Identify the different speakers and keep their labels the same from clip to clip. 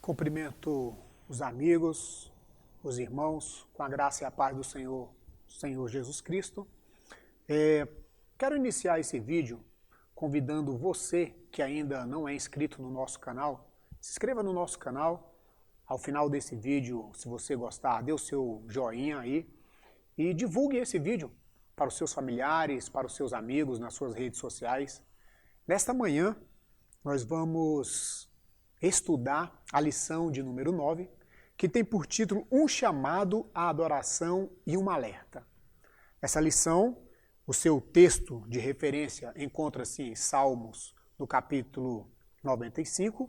Speaker 1: Cumprimento os amigos, os irmãos, com a graça e a paz do Senhor Jesus Cristo. Quero iniciar esse vídeo convidando você que ainda não é inscrito no nosso canal, se inscreva no nosso canal. Ao final desse vídeo, se você gostar, dê o seu joinha aí e divulgue esse vídeo para os seus familiares, para os seus amigos, nas suas redes sociais. Nesta manhã, nós vamos estudar a lição de número 9, que tem por título Um chamado à adoração e um alerta. Essa lição, o seu texto de referência encontra-se em Salmos, no capítulo 95,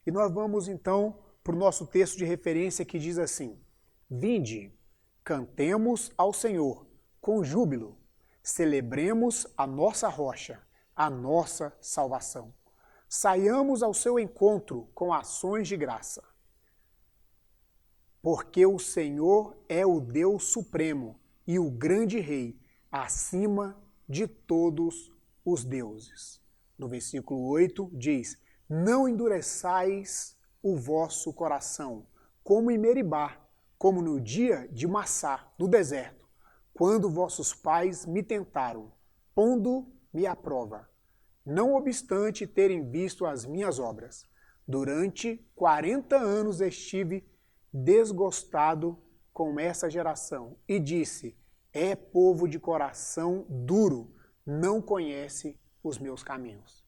Speaker 1: e nós vamos então para o nosso texto de referência que diz assim: Vinde, cantemos ao Senhor com júbilo, celebremos a nossa rocha, a nossa salvação. Saiamos ao seu encontro com ações de graça. Porque o Senhor é o Deus supremo e o grande rei, acima de todos os deuses. No versículo 8 diz: Não endureçais o vosso coração, como em Meribá, como no dia de Massá, no deserto, quando vossos pais me tentaram, pondo-me à prova. Não obstante terem visto as minhas obras, durante 40 anos estive desgostado com essa geração e disse: é povo de coração duro, não conhece os meus caminhos.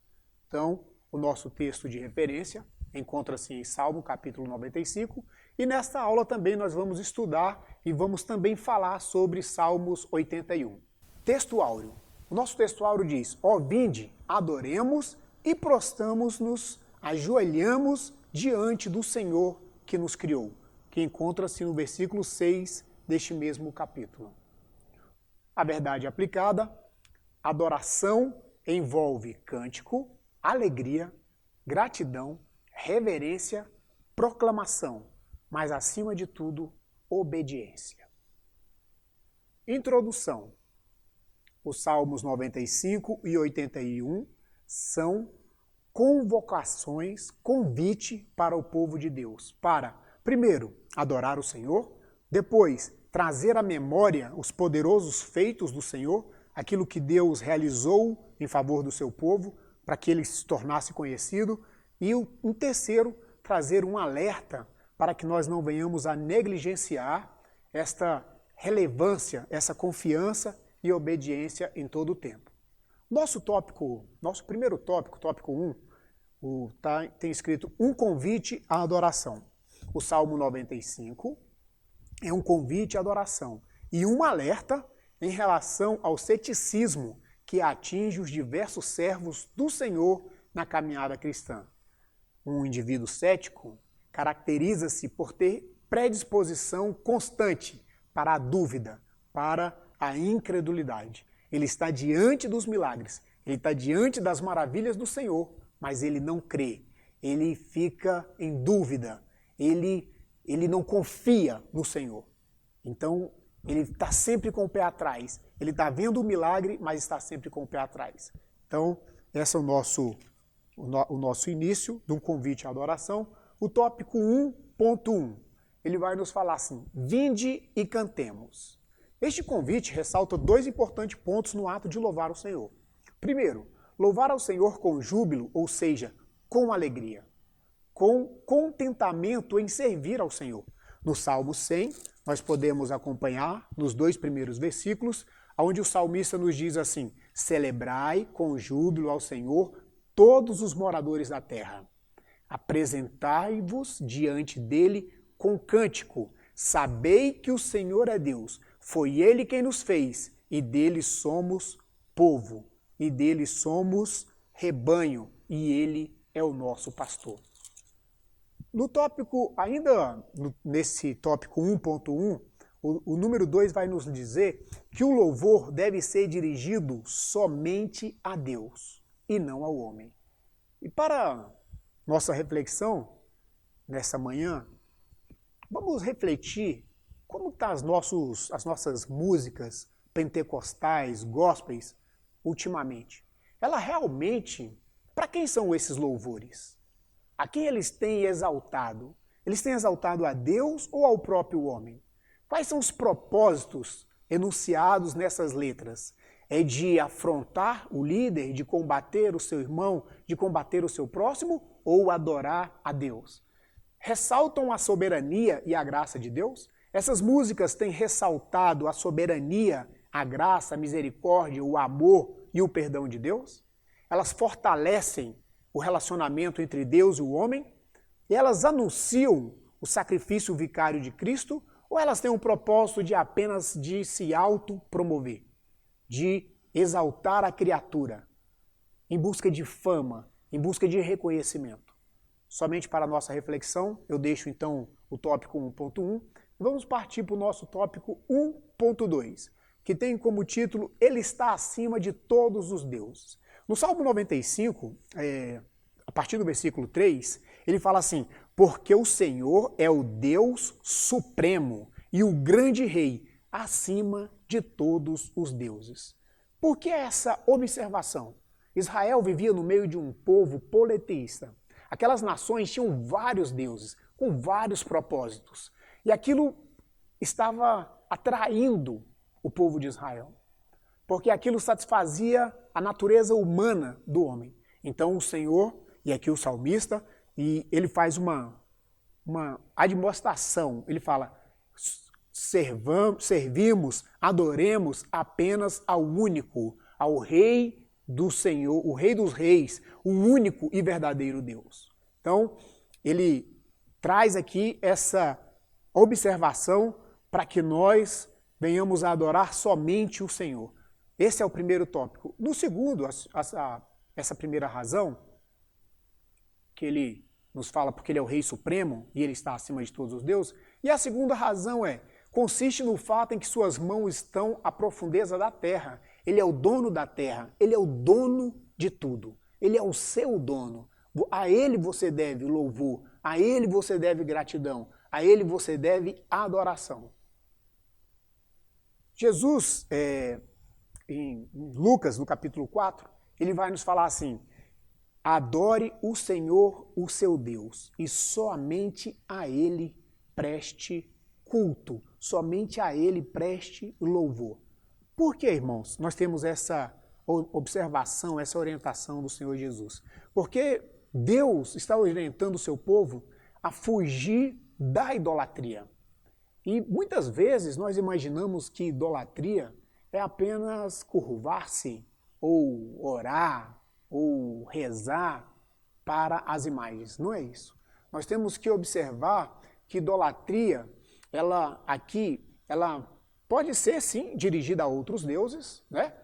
Speaker 1: Então, o nosso texto de referência encontra-se em Salmo, capítulo 95, e nesta aula também nós vamos estudar e vamos também falar sobre Salmos 81. Texto áureo. O nosso texto áureo diz: ó, vinde, adoremos e prostramos-nos, ajoelhamos diante do Senhor que nos criou, que encontra-se no versículo 6 deste mesmo capítulo. A verdade aplicada: adoração envolve cântico, alegria, gratidão, reverência, proclamação, mas acima de tudo, obediência. Introdução. Os Salmos 95 e 81 são convocações, convite para o povo de Deus, para, primeiro, adorar o Senhor, depois, trazer à memória os poderosos feitos do Senhor, aquilo que Deus realizou em favor do seu povo, para que ele se tornasse conhecido, e em terceiro, trazer um alerta para que nós não venhamos a negligenciar esta relevância, essa confiança e obediência em todo o tempo. Nosso primeiro tópico, tópico 1, tem escrito um convite à adoração. O Salmo 95 é um convite à adoração e um alerta em relação ao ceticismo que atinge os diversos servos do Senhor na caminhada cristã. Um indivíduo cético caracteriza-se por ter predisposição constante para a dúvida, para a incredulidade. Ele está diante dos milagres, ele está diante das maravilhas do Senhor, mas ele não crê, ele fica em dúvida, ele não confia no Senhor. Então, ele está sempre com o pé atrás. Ele está vendo o milagre, mas está sempre com o pé atrás. Então, esse é o nosso início de um convite à adoração. O tópico 1.1, ele vai nos falar assim: vinde e cantemos. Este convite ressalta dois importantes pontos no ato de louvar o Senhor. Primeiro, louvar ao Senhor com júbilo, ou seja, com alegria, com contentamento em servir ao Senhor. No Salmo 100, nós podemos acompanhar nos dois primeiros versículos, onde o salmista nos diz assim: celebrai com júbilo ao Senhor todos os moradores da terra. Apresentai-vos diante dele com cântico. Sabei que o Senhor é Deus. Foi ele quem nos fez, e dele somos povo, e dele somos rebanho, e ele é o nosso pastor. No tópico, ainda nesse tópico 1.1, o número 2 vai nos dizer que o louvor deve ser dirigido somente a Deus e não ao homem. E para nossa reflexão nessa manhã, vamos refletir como estão as nossas músicas pentecostais, gospels, ultimamente. Ela realmente, para quem são esses louvores? A quem eles têm exaltado? Eles têm exaltado a Deus ou ao próprio homem? Quais são os propósitos enunciados nessas letras? É de afrontar o líder, de combater o seu irmão, de combater o seu próximo ou adorar a Deus? Ressaltam a soberania e a graça de Deus? Essas músicas têm ressaltado a soberania, a graça, a misericórdia, o amor e o perdão de Deus? Elas fortalecem o relacionamento entre Deus e o homem? E elas anunciam o sacrifício vicário de Cristo? Ou elas têm um propósito de apenas de se autopromover, de exaltar a criatura, em busca de fama, em busca de reconhecimento? Somente para a nossa reflexão, eu deixo então o tópico 1.1 e vamos partir para o nosso tópico 1.2, que tem como título Ele está acima de todos os deuses. No Salmo 95, a partir do versículo 3, ele fala assim: porque o Senhor é o Deus supremo e o grande rei acima de todos os deuses. Por que essa observação? Israel vivia no meio de um povo politeísta. Aquelas nações tinham vários deuses, com vários propósitos. E aquilo estava atraindo o povo de Israel, porque aquilo satisfazia a natureza humana do homem. Então o Senhor, e aqui o salmista, e ele faz uma admoestação, ele fala: servimos, adoremos apenas ao único, ao Rei do Senhor, o Rei dos Reis, o único e verdadeiro Deus. Então, ele traz aqui essa observação para que nós venhamos a adorar somente o Senhor. Esse é o primeiro tópico. No segundo, essa primeira razão, que ele nos fala porque ele é o Rei Supremo e ele está acima de todos os deuses. E a segunda razão consiste no fato em que suas mãos estão à profundeza da terra. Ele é o dono da terra, ele é o dono de tudo. Ele é o seu dono. A ele você deve louvor, a ele você deve gratidão, a ele você deve adoração. Jesus, em Lucas, no capítulo 4, ele vai nos falar assim: adore o Senhor, o seu Deus, e somente a ele preste culto, somente a ele preste louvor. Por que, irmãos, nós temos essa observação, essa orientação do Senhor Jesus? Porque Deus está orientando o seu povo a fugir da idolatria. E muitas vezes nós imaginamos que idolatria é apenas curvar-se, ou orar, ou rezar para as imagens. Não é isso. Nós temos que observar que idolatria, ela pode ser sim dirigida a outros deuses, né?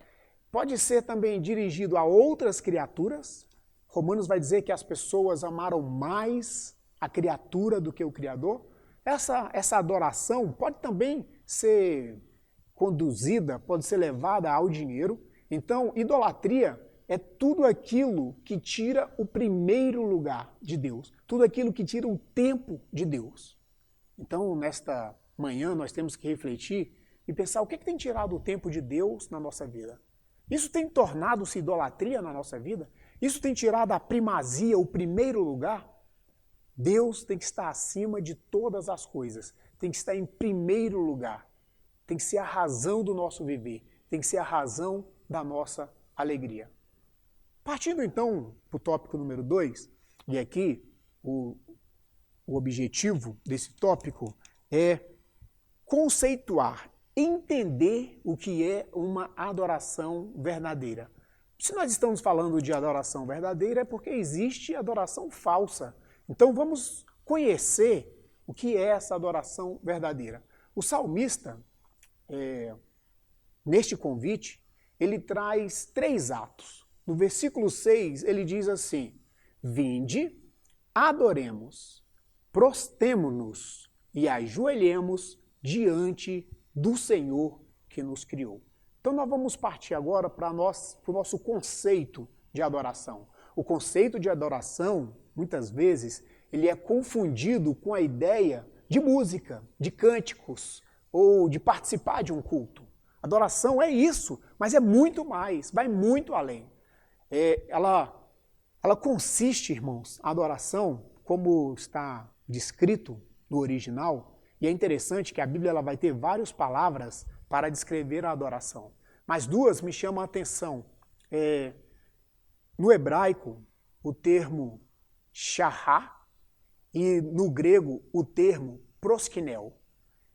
Speaker 1: Pode ser também dirigido a outras criaturas. Romanos vai dizer que as pessoas amaram mais a criatura do que o Criador. Essa adoração pode também ser conduzida, pode ser levada ao dinheiro. Então, idolatria é tudo aquilo que tira o primeiro lugar de Deus, tudo aquilo que tira o tempo de Deus. Então, nesta manhã, nós temos que refletir e pensar o que tem tirado o tempo de Deus na nossa vida. Isso tem tornado-se idolatria na nossa vida? Isso tem tirado a primazia, o primeiro lugar? Deus tem que estar acima de todas as coisas, tem que estar em primeiro lugar, tem que ser a razão do nosso viver, tem que ser a razão da nossa alegria. Partindo então para o tópico número 2, e aqui o objetivo desse tópico é conceituar, entender o que é uma adoração verdadeira. Se nós estamos falando de adoração verdadeira é porque existe adoração falsa. Então vamos conhecer o que é essa adoração verdadeira. O salmista, neste convite, ele traz 3 atos. No versículo 6, ele diz assim: vinde, adoremos, prostemo-nos e ajoelhemos diante do Senhor que nos criou. Então nós vamos partir agora para o nosso conceito de adoração. O conceito de adoração, muitas vezes, ele é confundido com a ideia de música, de cânticos ou de participar de um culto. Adoração é isso, mas é muito mais, vai muito além. Ela consiste, irmãos, a adoração, como está descrito no original, e é interessante que a Bíblia ela vai ter várias palavras para descrever a adoração. Mas duas me chamam a atenção. No hebraico, o termo shahá e no grego o termo proskinel.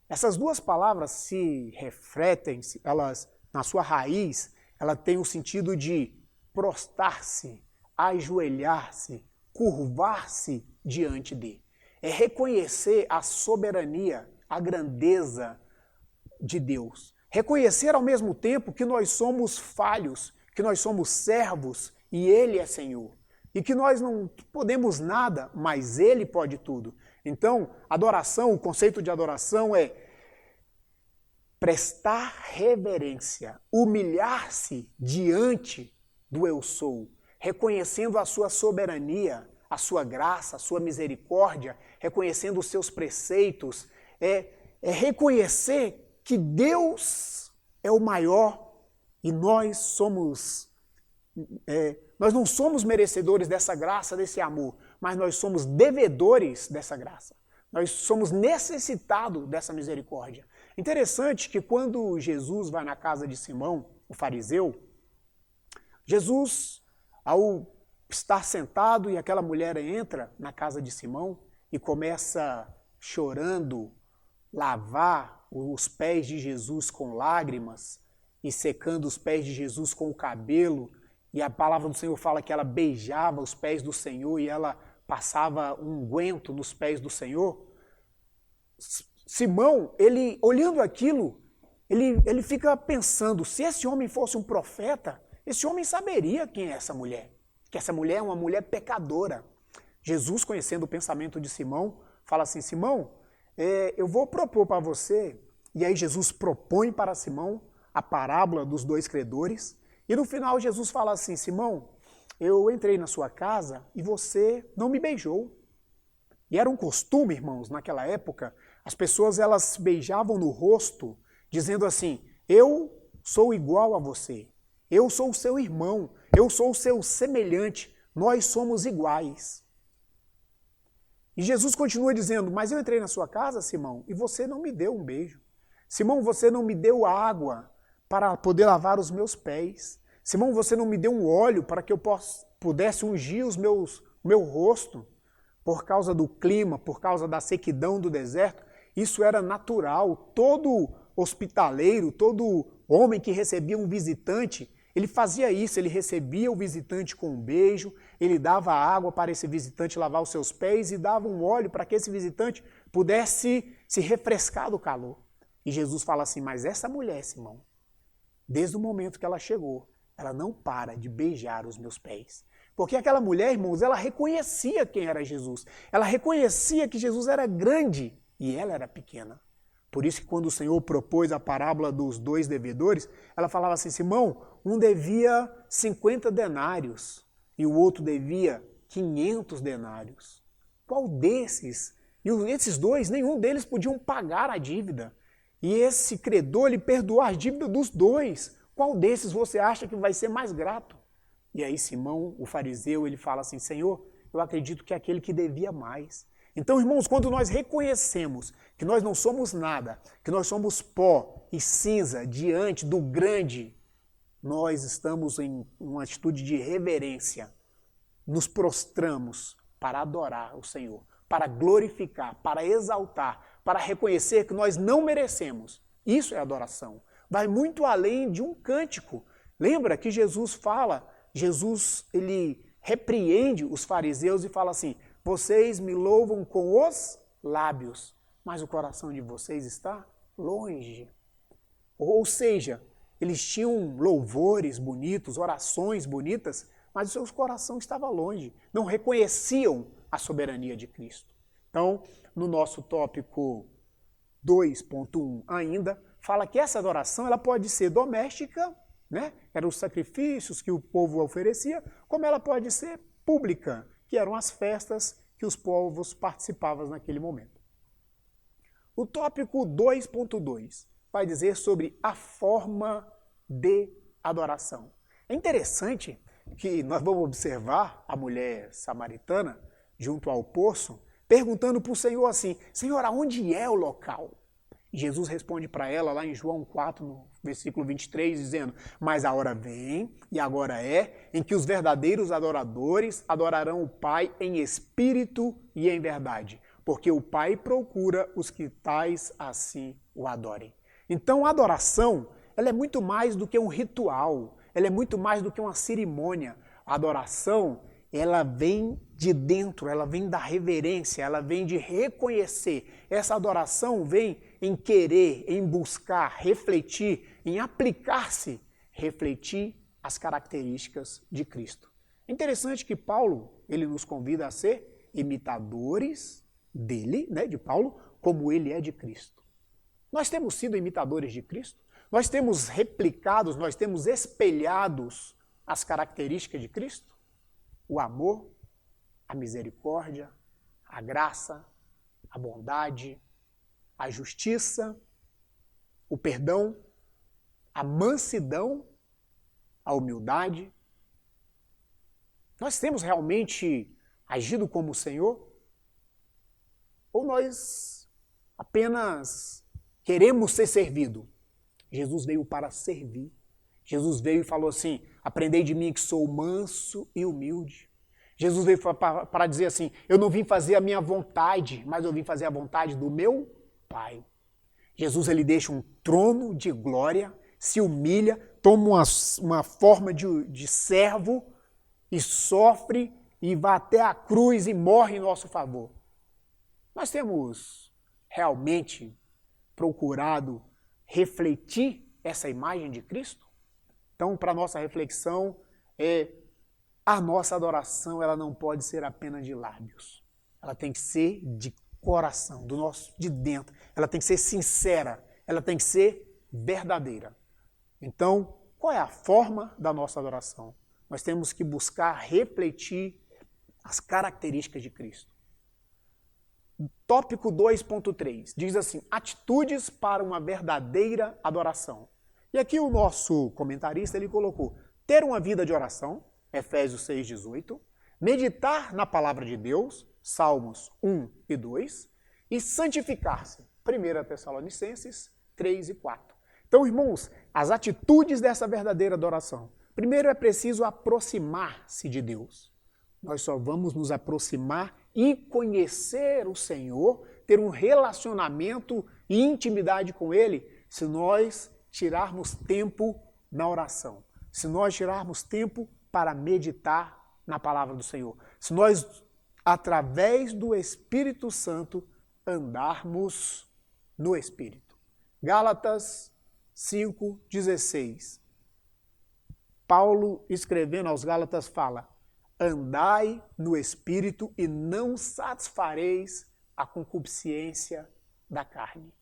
Speaker 1: Essas duas palavras se refletem, elas na sua raiz, ela tem o sentido de prostrar-se, ajoelhar-se, curvar-se diante de. É reconhecer a soberania, a grandeza de Deus. Reconhecer ao mesmo tempo que nós somos falhos, que nós somos servos e Ele é Senhor. E que nós não podemos nada, mas Ele pode tudo. Então, adoração, o conceito de adoração é prestar reverência, humilhar-se diante do eu sou, reconhecendo a sua soberania, a sua graça, a sua misericórdia, reconhecendo os seus preceitos, é reconhecer que Deus é o maior e nós não somos merecedores dessa graça, desse amor, mas nós somos devedores dessa graça. Nós somos necessitados dessa misericórdia. Interessante que quando Jesus vai na casa de Simão, o fariseu, Jesus, ao estar sentado e aquela mulher entra na casa de Simão e começa chorando, lavar os pés de Jesus com lágrimas e secando os pés de Jesus com o cabelo, e a palavra do Senhor fala que ela beijava os pés do Senhor e ela passava um unguento nos pés do Senhor. Simão, ele olhando aquilo, ele fica pensando, se esse homem fosse um profeta, esse homem saberia quem é essa mulher, que essa mulher é uma mulher pecadora. Jesus, conhecendo o pensamento de Simão, fala assim, Simão, eu vou propor para você, e aí Jesus propõe para Simão a parábola dos dois credores, e no final Jesus fala assim, Simão, eu entrei na sua casa e você não me beijou. E era um costume, irmãos, naquela época, as pessoas elas beijavam no rosto, dizendo assim, eu sou igual a você, eu sou o seu irmão, eu sou o seu semelhante, nós somos iguais. E Jesus continua dizendo, mas eu entrei na sua casa, Simão, e você não me deu um beijo. Simão, você não me deu água para poder lavar os meus pés. Simão, você não me deu um óleo para que eu pudesse ungir meu rosto. Por causa do clima, por causa da sequidão do deserto, isso era natural. Todo hospitaleiro, todo homem que recebia um visitante, ele fazia isso, ele recebia o visitante com um beijo, ele dava água para esse visitante lavar os seus pés e dava um óleo para que esse visitante pudesse se refrescar do calor. E Jesus fala assim, mas essa mulher, Simão, desde o momento que ela chegou, ela não para de beijar os meus pés. Porque aquela mulher, irmãos, ela reconhecia quem era Jesus. Ela reconhecia que Jesus era grande e ela era pequena. Por isso que quando o Senhor propôs a parábola dos dois devedores, ela falava assim, Simão, um devia 50 denários e o outro devia 500 denários. Qual desses? E esses dois, nenhum deles podiam pagar a dívida. E esse credor, ele perdoou a dívida dos dois. Qual desses você acha que vai ser mais grato? E aí Simão, o fariseu, ele fala assim, Senhor, eu acredito que é aquele que devia mais. Então, irmãos, quando nós reconhecemos que nós não somos nada, que nós somos pó e cinza diante do grande, nós estamos em uma atitude de reverência. Nos prostramos para adorar o Senhor, para glorificar, para exaltar, para reconhecer que nós não merecemos. Isso é adoração. Vai muito além de um cântico. Lembra que Jesus fala, ele repreende os fariseus e fala assim, vocês me louvam com os lábios, mas o coração de vocês está longe. Ou seja, eles tinham louvores bonitos, orações bonitas, mas o seu coração estava longe, não reconheciam a soberania de Cristo. Então, no nosso tópico 2.1 ainda, fala que essa adoração ela pode ser doméstica, né? Eram os sacrifícios que o povo oferecia, como ela pode ser pública, que eram as festas que os povos participavam naquele momento. O tópico 2.2 vai dizer sobre a forma de adoração. É interessante que nós vamos observar a mulher samaritana junto ao poço, perguntando para o Senhor assim, Senhor, aonde é o local? Jesus responde para ela lá em João 4, no versículo 23, dizendo, mas a hora vem, e agora é, em que os verdadeiros adoradores adorarão o Pai em espírito e em verdade, porque o Pai procura os que tais assim o adorem. Então a adoração, ela é muito mais do que um ritual, ela é muito mais do que uma cerimônia. A adoração, ela vem de dentro, ela vem da reverência, ela vem de reconhecer. Essa adoração vem em querer, em buscar, refletir, em aplicar-se, refletir as características de Cristo. É interessante que Paulo, ele nos convida a ser imitadores dele, né, de Paulo, como ele é de Cristo. Nós temos sido imitadores de Cristo, nós temos replicados, nós temos espelhados as características de Cristo, o amor, a misericórdia, a graça, a bondade, a justiça, o perdão, a mansidão, a humildade. Nós temos realmente agido como o Senhor? Ou nós apenas queremos ser servido? Jesus veio para servir. Jesus veio e falou assim, aprendei de mim que sou manso e humilde. Jesus veio para dizer assim, eu não vim fazer a minha vontade, mas eu vim fazer a vontade do meu Pai. Jesus, ele deixa um trono de glória, se humilha, toma uma forma de servo e sofre e vai até a cruz e morre em nosso favor. Nós temos realmente procurado refletir essa imagem de Cristo? Então, para a nossa reflexão, a nossa adoração ela não pode ser apenas de lábios. Ela tem que ser de coração, de dentro. Ela tem que ser sincera, ela tem que ser verdadeira. Então, qual é a forma da nossa adoração? Nós temos que buscar refletir as características de Cristo. Tópico 2.3 diz assim, atitudes para uma verdadeira adoração. E aqui o nosso comentarista ele colocou, ter uma vida de oração, Efésios 6,18, meditar na palavra de Deus, Salmos 1 e 2, e santificar-se, 1 Tessalonicenses 3 e 4. Então, irmãos, as atitudes dessa verdadeira adoração. Primeiro é preciso aproximar-se de Deus. Nós só vamos nos aproximar e conhecer o Senhor, ter um relacionamento e intimidade com Ele, se nós tirarmos tempo na oração, se nós tirarmos tempo para meditar na palavra do Senhor, se nós, através do Espírito Santo, andarmos no Espírito. Gálatas 5,16. Paulo, escrevendo aos Gálatas, fala, andai no Espírito e não satisfareis a concupiscência da carne.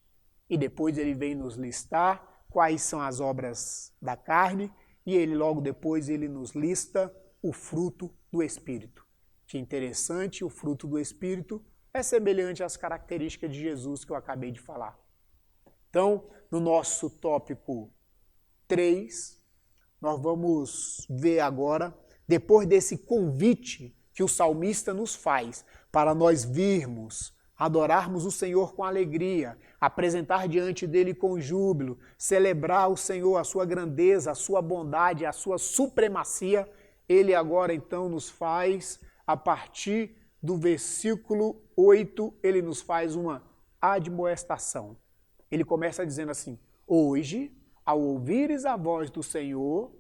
Speaker 1: E depois ele vem nos listar quais são as obras da carne e ele logo depois ele nos lista o fruto do Espírito. Que interessante, o fruto do Espírito é semelhante às características de Jesus que eu acabei de falar. Então, no nosso tópico 3, nós vamos ver agora, depois desse convite que o salmista nos faz para nós virmos, adorarmos o Senhor com alegria, apresentar diante dele com júbilo, celebrar o Senhor, a sua grandeza, a sua bondade, a sua supremacia, ele agora então nos faz, a partir do versículo 8, ele nos faz uma admoestação. Ele começa dizendo assim, hoje, ao ouvires a voz do Senhor,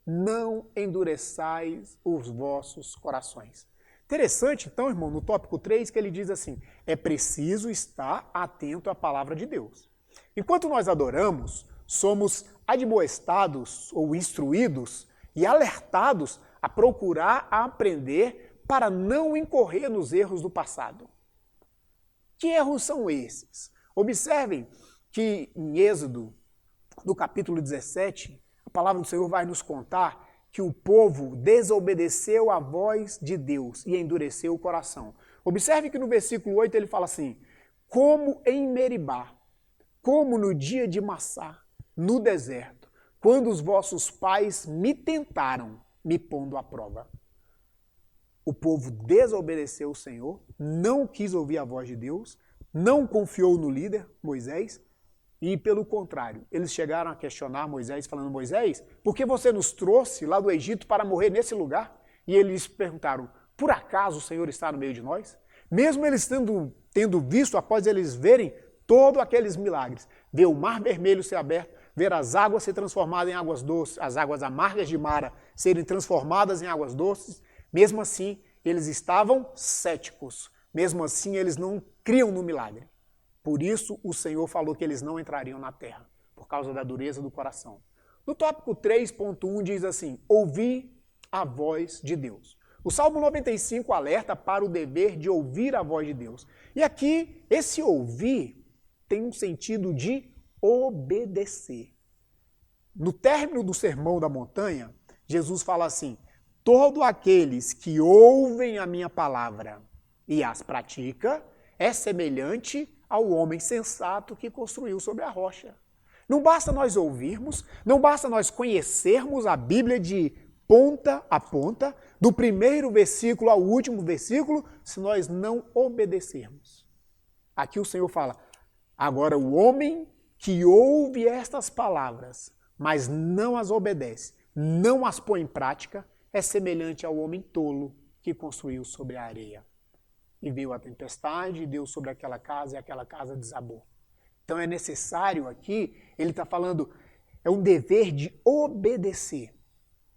Speaker 1: não endureçais os vossos corações. Interessante, então, irmão, no tópico 3, que ele diz assim, é preciso estar atento à palavra de Deus. Enquanto nós adoramos, somos admoestados ou instruídos e alertados a procurar a aprender para não incorrer nos erros do passado. Que erros são esses? Observem que em Êxodo, no capítulo 17, a palavra do Senhor vai nos contar que o povo desobedeceu a voz de Deus e endureceu o coração. Observe que no versículo 8 ele fala assim, como em Meribá, como no dia de Massá, no deserto, quando os vossos pais me tentaram, me pondo à prova. O povo desobedeceu o Senhor, não quis ouvir a voz de Deus, não confiou no líder, Moisés, e pelo contrário, eles chegaram a questionar Moisés, falando: Moisés, por que você nos trouxe lá do Egito para morrer nesse lugar? E eles perguntaram: por acaso o Senhor está no meio de nós? Mesmo eles tendo visto, após eles verem todos aqueles milagres, ver o mar vermelho ser aberto, ver as águas se transformarem em águas doces, as águas amargas de Mara serem transformadas em águas doces, mesmo assim eles estavam céticos, mesmo assim eles não criam no milagre. Por isso o Senhor falou que eles não entrariam na terra, por causa da dureza do coração. No tópico 3.1 diz assim: ouvi a voz de Deus. O Salmo 95 alerta para o dever de ouvir a voz de Deus. E aqui, esse ouvir tem um sentido de obedecer. No término do Sermão da Montanha, Jesus fala assim: todos aqueles que ouvem a minha palavra e as pratica, é semelhante ao homem sensato que construiu sobre a rocha. Não basta nós ouvirmos, não basta nós conhecermos a Bíblia de ponta a ponta, do primeiro versículo ao último versículo, se nós não obedecermos. Aqui o Senhor fala: agora o homem que ouve estas palavras, mas não as obedece, não as põe em prática, é semelhante ao homem tolo que construiu sobre a areia. E veio a tempestade, e deu sobre aquela casa, e aquela casa desabou. Então é necessário aqui, ele está falando, é um dever de obedecer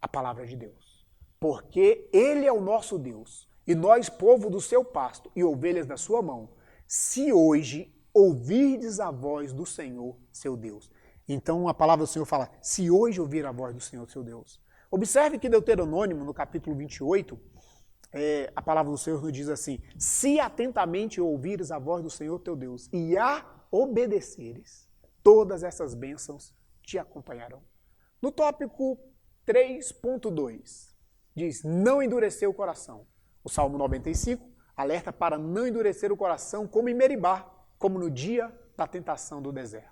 Speaker 1: a palavra de Deus. Porque ele é o nosso Deus, e nós, povo do seu pasto e ovelhas da sua mão, se hoje ouvirdes a voz do Senhor, seu Deus. Então a palavra do Senhor fala: se hoje ouvir a voz do Senhor, seu Deus. Observe que Deuteronômio, no capítulo 28, a palavra do Senhor nos diz assim: se atentamente ouvires a voz do Senhor, teu Deus, e a obedeceres, todas essas bênçãos te acompanharão. No tópico 3.2, diz: não endurecer o coração. O Salmo 95 alerta para não endurecer o coração como em Meribá, como no dia da tentação do deserto.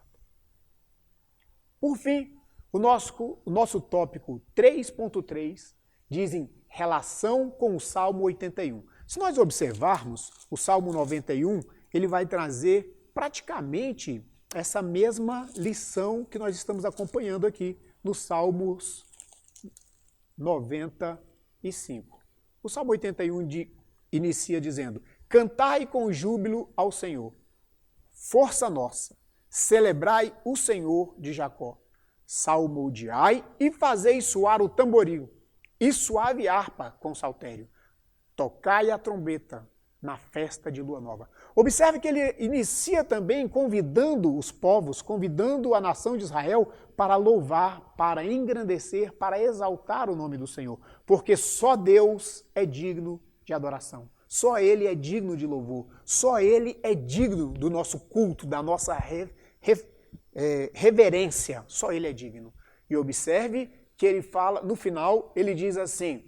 Speaker 1: Por fim, o nosso tópico 3.3 diz em relação com o Salmo 81. Se nós observarmos o Salmo 91, ele vai trazer praticamente essa mesma lição que nós estamos acompanhando aqui nos Salmos 95. O Salmo 81 inicia dizendo: cantai com júbilo ao Senhor, força nossa, celebrai o Senhor de Jacó, salmodiai e fazei soar o tamboril, e suave harpa com saltério, tocai a trombeta na festa de lua nova. Observe que ele inicia também convidando os povos, convidando a nação de Israel para louvar, para engrandecer, para exaltar o nome do Senhor, porque só Deus é digno de adoração. Só Ele é digno de louvor. Só Ele é digno do nosso culto, da nossa reverência. Só Ele é digno. E observe que ele fala, no final, ele diz assim: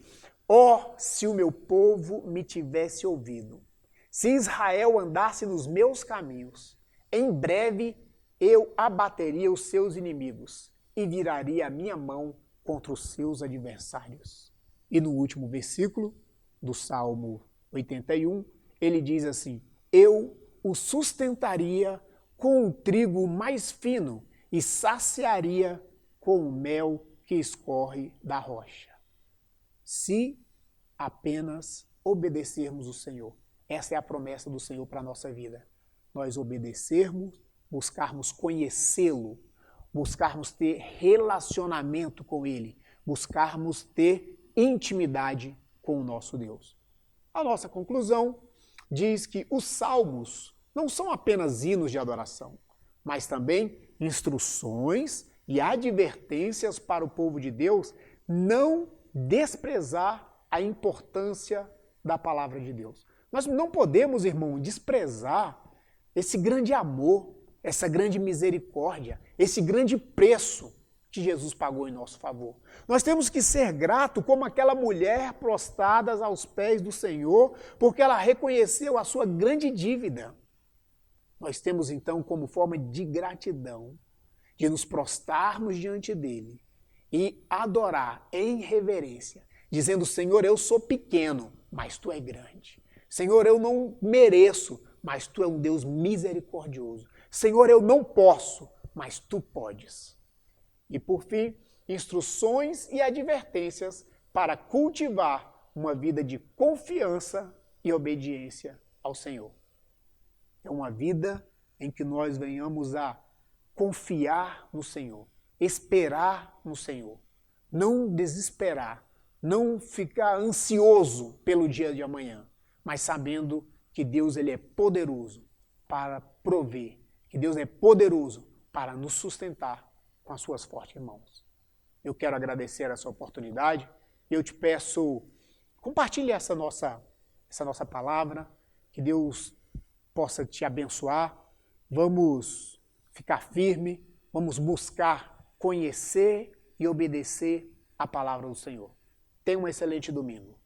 Speaker 1: ó, se o meu povo me tivesse ouvido, se Israel andasse nos meus caminhos, em breve eu abateria os seus inimigos e viraria a minha mão contra os seus adversários. E no último versículo do Salmo 81, ele diz assim: eu o sustentaria com o trigo mais fino e saciaria com o mel que escorre da rocha. Se apenas obedecermos o Senhor. Essa é a promessa do Senhor para a nossa vida. Nós obedecermos, buscarmos conhecê-lo, buscarmos ter relacionamento com Ele, buscarmos ter intimidade com o nosso Deus. A nossa conclusão diz que os salmos não são apenas hinos de adoração, mas também instruções e advertências para o povo de Deus não desprezar a importância da palavra de Deus. Nós não podemos, irmão, desprezar esse grande amor, essa grande misericórdia, esse grande preço que Jesus pagou em nosso favor. Nós temos que ser gratos como aquela mulher prostrada aos pés do Senhor, porque ela reconheceu a sua grande dívida. Nós temos então como forma de gratidão, de nos prostrarmos diante dele e adorar em reverência, dizendo: Senhor, eu sou pequeno, mas tu é grande. Senhor, eu não mereço, mas tu é um Deus misericordioso. Senhor, eu não posso, mas tu podes. E por fim, instruções e advertências para cultivar uma vida de confiança e obediência ao Senhor. É uma vida em que nós venhamos a confiar no Senhor, esperar no Senhor, não desesperar, não ficar ansioso pelo dia de amanhã, mas sabendo que Deus ele é poderoso para prover, que Deus é poderoso para nos sustentar com as suas fortes mãos. Eu quero agradecer essa oportunidade e eu te peço, compartilhe essa nossa palavra, que Deus possa te abençoar. Vamos ficar firme, vamos buscar conhecer e obedecer a palavra do Senhor. Tenha um excelente domingo.